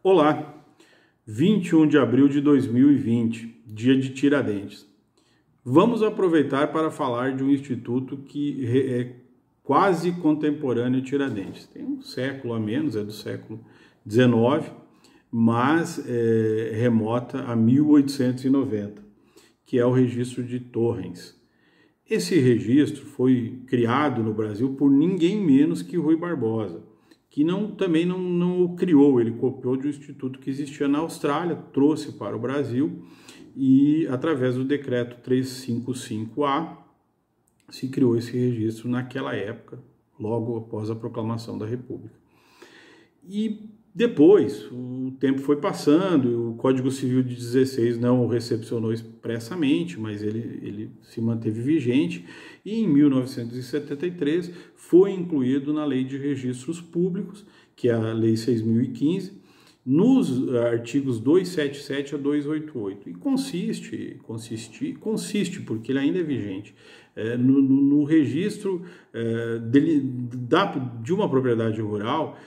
Olá, 21 de abril de 2020, dia de Tiradentes. Vamos aproveitar para falar de um instituto que é quase contemporâneo a Tiradentes. Tem um século a menos, é do século XIX, mas remota a 1890, que é o registro de Torrens. Esse registro foi criado no Brasil por ninguém menos que Ruy Barbosa, que também não o criou, ele copiou de um instituto que existia na Austrália, trouxe para o Brasil e, através do decreto 355A, se criou esse registro naquela época, logo após a proclamação da República. E depois, o tempo foi passando, o Código Civil de 16 não o recepcionou expressamente, mas ele se manteve vigente, e em 1973 foi incluído na Lei de Registros Públicos, que é a Lei 6.015, nos artigos 277 a 288, e consiste, porque ele ainda é vigente, no registro de uma propriedade rural,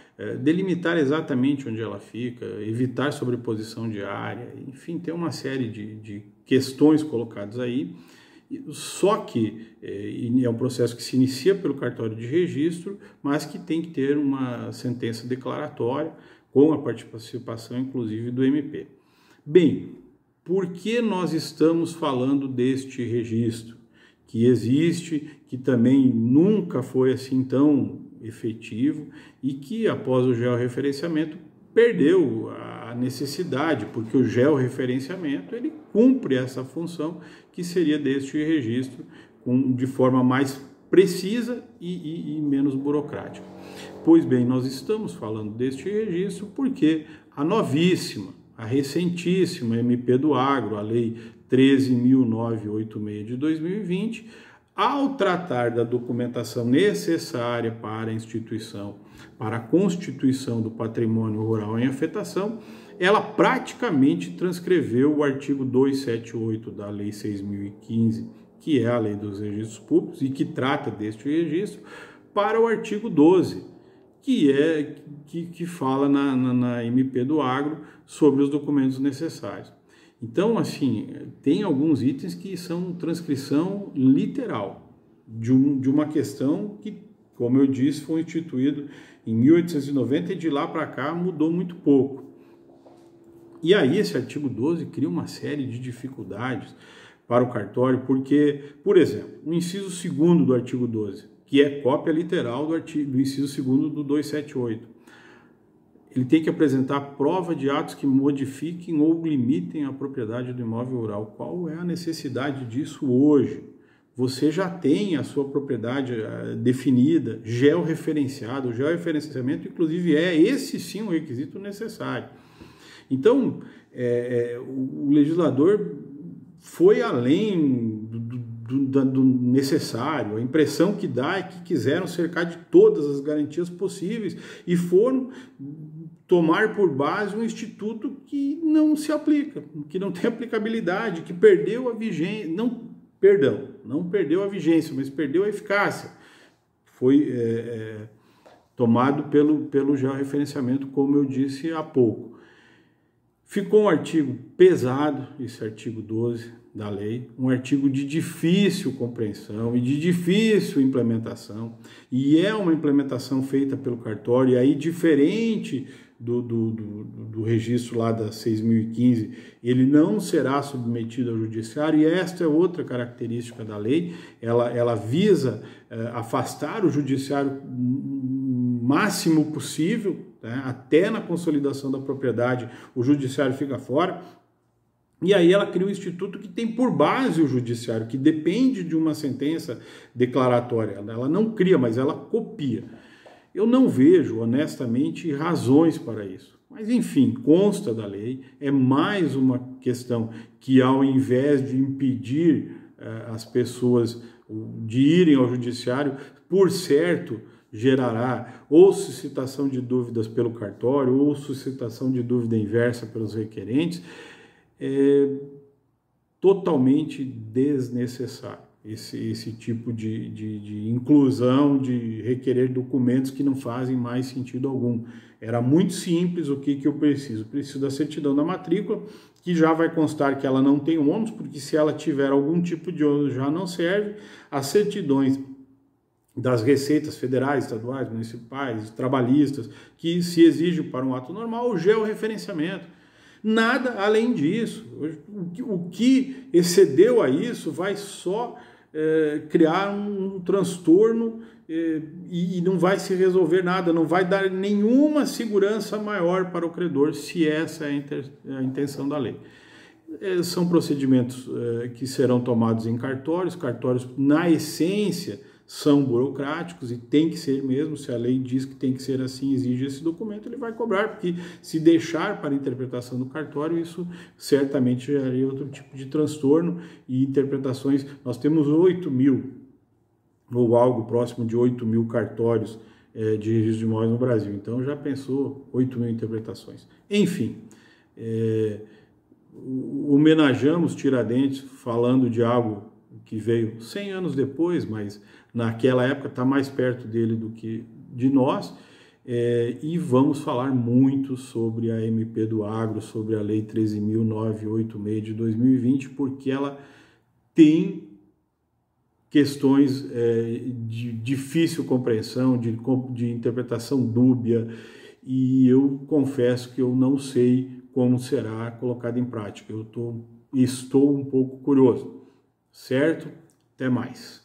delimitar exatamente onde ela fica, evitar sobreposição de área, enfim, tem uma série de questões colocadas aí, só que é um processo que se inicia pelo cartório de registro, mas que tem que ter uma sentença declaratória, com a participação, inclusive, do MP. Bem, por que nós estamos falando deste registro? Que existe, que também nunca foi assim tão efetivo e que, após o georreferenciamento, perdeu a necessidade, porque o georreferenciamento ele cumpre essa função que seria deste registro de forma mais precisa e menos burocrática. Pois bem, nós estamos falando deste registro porque a novíssima, a recentíssima MP do Agro, a Lei 13.986 de 2020, ao tratar da documentação necessária para a instituição, para a constituição do patrimônio rural em afetação, ela praticamente transcreveu o artigo 278 da Lei 6.015, que é a Lei dos Registros Públicos e que trata deste registro, para o artigo 12, que fala na MP do Agro sobre os documentos necessários. Então, assim, tem alguns itens que são transcrição literal de uma questão que, como eu disse, foi instituído em 1890 e de lá para cá mudou muito pouco. E aí esse artigo 12 cria uma série de dificuldades para o cartório, porque, por exemplo, o inciso 2º do artigo 12, que é cópia literal do inciso 2º do 278, ele tem que apresentar prova de atos que modifiquem ou limitem a propriedade do imóvel rural. Qual é a necessidade disso hoje? Você já tem a sua propriedade definida, georreferenciada. O georreferenciamento, inclusive, esse sim um requisito necessário. Então, o legislador foi além do necessário. A impressão que dá é que quiseram cercar de todas as garantias possíveis e foram tomar por base um instituto que não se aplica, que não tem aplicabilidade, que perdeu a vigência, não perdeu a vigência, mas perdeu a eficácia. Foi tomado pelo georreferenciamento, como eu disse há pouco. Ficou um artigo pesado, esse artigo 12 da lei, um artigo de difícil compreensão e de difícil implementação, e é uma implementação feita pelo cartório, e aí diferente do registro lá da 6.015, ele não será submetido ao judiciário, e esta é outra característica da lei, ela visa afastar o judiciário o máximo possível, né? Até na consolidação da propriedade o judiciário fica fora, e aí ela cria um instituto que tem por base o judiciário, que depende de uma sentença declaratória. Ela não cria, mas ela copia. Eu não vejo, honestamente, razões para isso. Mas, enfim, consta da lei, é mais uma questão que, ao invés de impedir as pessoas de irem ao judiciário, por certo, gerará ou suscitação de dúvidas pelo cartório ou suscitação de dúvida inversa pelos requerentes, totalmente desnecessário esse tipo de inclusão, de requerer documentos que não fazem mais sentido algum. Era muito simples. O que eu preciso? Preciso da certidão da matrícula, que já vai constar que ela não tem ônus, porque se ela tiver algum tipo de ônus já não serve. As certidões das receitas federais, estaduais, municipais, trabalhistas, que se exige para um ato normal, o georreferenciamento. Nada além disso. O que excedeu a isso vai só criar um transtorno e não vai se resolver nada, não vai dar nenhuma segurança maior para o credor, se essa é a intenção da lei. São procedimentos que serão tomados em cartórios. Cartórios, na essência, são burocráticos e tem que ser mesmo. Se a lei diz que tem que ser assim, exige esse documento, ele vai cobrar, porque se deixar para interpretação do cartório, isso certamente geraria outro tipo de transtorno e interpretações. Nós temos 8.000 ou algo próximo de 8.000 cartórios de registro de imóveis no Brasil. Então já pensou 8.000 interpretações. Enfim, homenageamos Tiradentes falando de algo que veio 100 anos depois, mas naquela época está mais perto dele do que de nós, e vamos falar muito sobre a MP do Agro, sobre a Lei 13.986 de 2020, porque ela tem questões de difícil compreensão, de interpretação dúbia, e eu confesso que eu não sei como será colocado em prática. Estou um pouco curioso, certo? Até mais.